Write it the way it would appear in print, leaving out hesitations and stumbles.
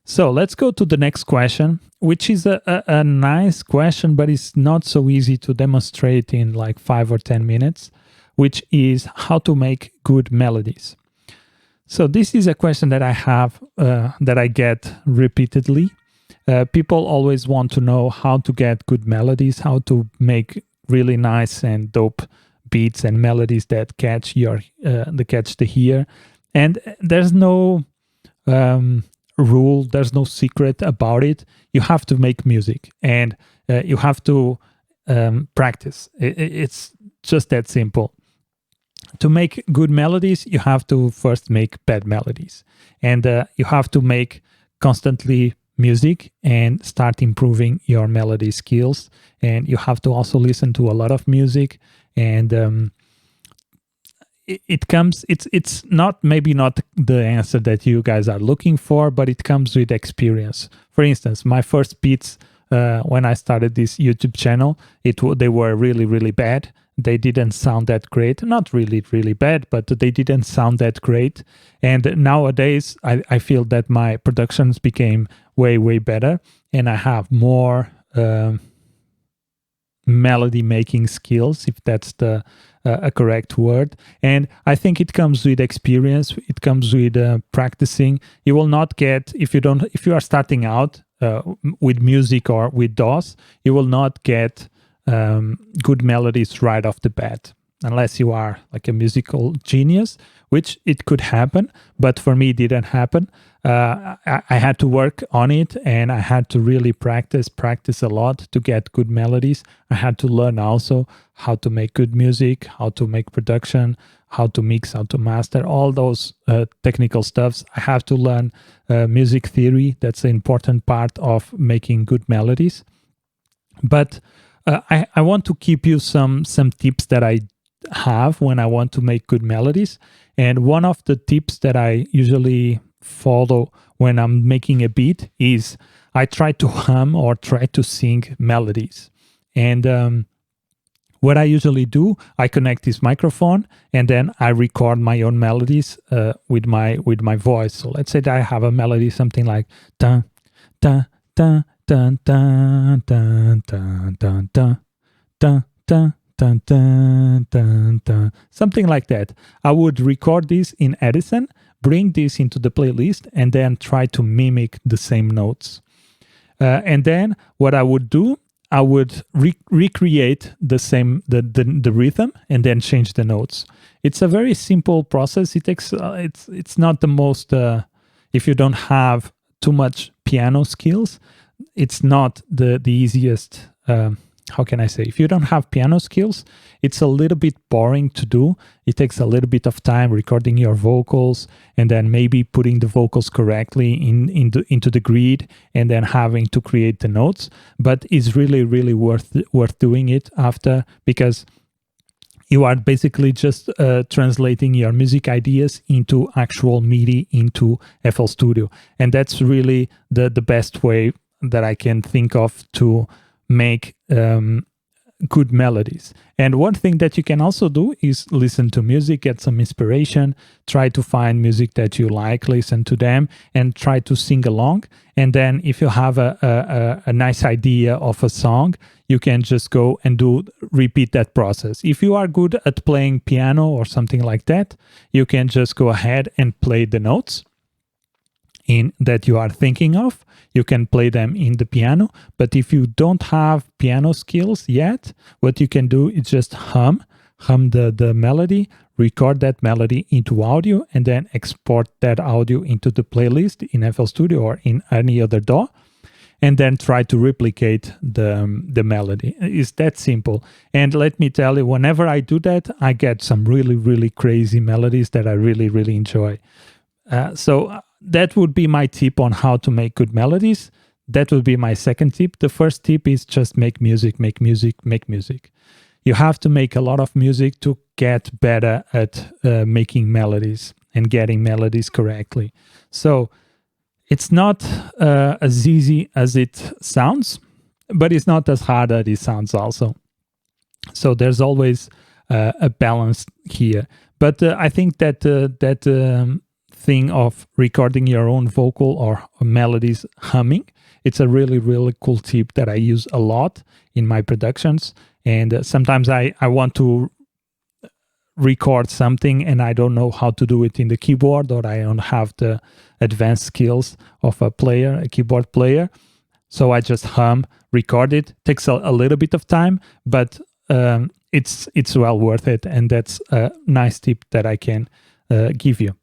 So let's go to the next question, which is a nice question, but it's not so easy to demonstrate in like 5 or 10 minutes, which is how to make good melodies. So this is a question that I have, that I get repeatedly. People always want to know how to get good melodies, how to make really nice and dope beats and melodies that catch the ear. And there's no rule, there's no secret about it. You have to make music, and you have to practice. It's just that simple. To make good melodies, you have to first make bad melodies, and you have to make constantly music and start improving your melody skills. And you have to also listen to a lot of music, and it's not maybe not the answer that you guys are looking for, but it comes with experience. For instance, my first beats when I started this YouTube channel, they were really, really bad. They didn't sound that great. Not really, really bad, but they didn't sound that great. And nowadays, I feel that my productions became way, way better, and I have more melody making skills, if that's a correct word. And I think it comes with experience. It comes with practicing. You will not get, if you are starting out with music or with DAWs, you will not get good melodies right off the bat, unless you are like a musical genius, which it could happen, but for me it didn't happen. I had to work on it, and I had to really practice a lot to get good melodies. I had to learn also how to make good music, how to make production, how to mix, how to master, all those technical stuffs. I have to learn music theory. That's an important part of making good melodies. But I want to keep you some tips that I have when I want to make good melodies. And one of the tips that I usually follow when I'm making a beat is I try to hum or try to sing melodies. And what I usually do, I connect this microphone, and then I record my own melodies with my voice. So let's say that I have a melody, something like dun dun dun dun dun dun dun dun dun dun dun dun dun dun dun, something like that. I would record this in Edison, bring this into the playlist, and then try to mimic the same notes. And then what I would do, I would recreate the rhythm and then change the notes. It's a very simple process. It takes it's not the most if you don't have too much piano skills, it's not the easiest. How can I say? If you don't have piano skills, it's a little bit boring to do. It takes a little bit of time recording your vocals, and then maybe putting the vocals correctly into the grid, and then having to create the notes. But it's really, really worth doing it after, because you are basically just translating your music ideas into actual MIDI into FL Studio. And that's really the best way that I can think of to make good melodies. And one thing that you can also do is listen to music, get some inspiration, try to find music that you like, listen to them, and try to sing along. And then if you have a nice idea of a song, you can just go and repeat that process. If you are good at playing piano or something like that, you can just go ahead and play the notes that you are thinking of. You can play them in the piano. But if you don't have piano skills yet, what you can do is just hum the melody, record that melody into audio, and then export that audio into the playlist in FL Studio or in any other DAW, and then try to replicate the melody. It's that simple. And let me tell you, whenever I do that, I get some really, really crazy melodies that I really, really enjoy. So that would be my tip on how to make good melodies. That would be my second tip. The first tip is just make music, make music, make music. You have to make a lot of music to get better at making melodies and getting melodies correctly. So it's not as easy as it sounds, but it's not as hard as it sounds also. So there's always a balance here. But I think that thing of recording your own vocal or melodies humming. It's a really, really cool tip that I use a lot in my productions. And sometimes I want to record something and I don't know how to do it in the keyboard, or I don't have the advanced skills of a keyboard player. So I just hum, record it. Takes a little bit of time, but it's well worth it. And that's a nice tip that I can give you.